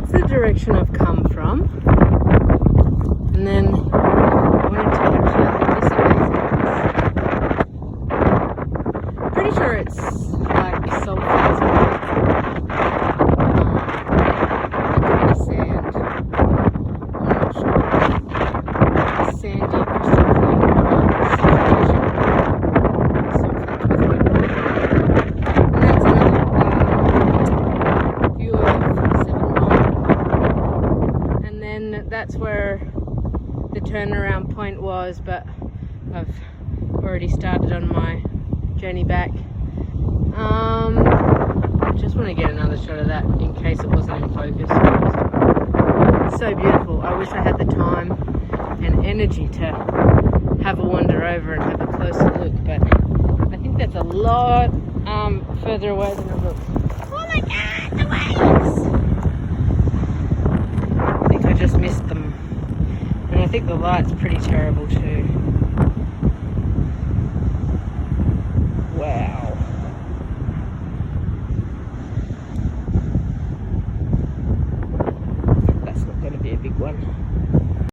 that's the direction I've come from. And then I wanted to capture this amazing. Pretty sure it's like sulfides. The sand. I'm not sure. Sandy crystal clear sulfate with liquid. And that's another view of 7 Mile. And then that's where the turnaround point was, but I've already started on my journey back. Just want to get another shot of that in case it wasn't in focus. It's so beautiful. I wish I had the time and energy to have a wander over and have a closer look, but I think that's a lot further away than it looks. Oh my god, the waves! I think I just missed them. And I think the light's pretty terrible too. Wow. That's not going to be a big one.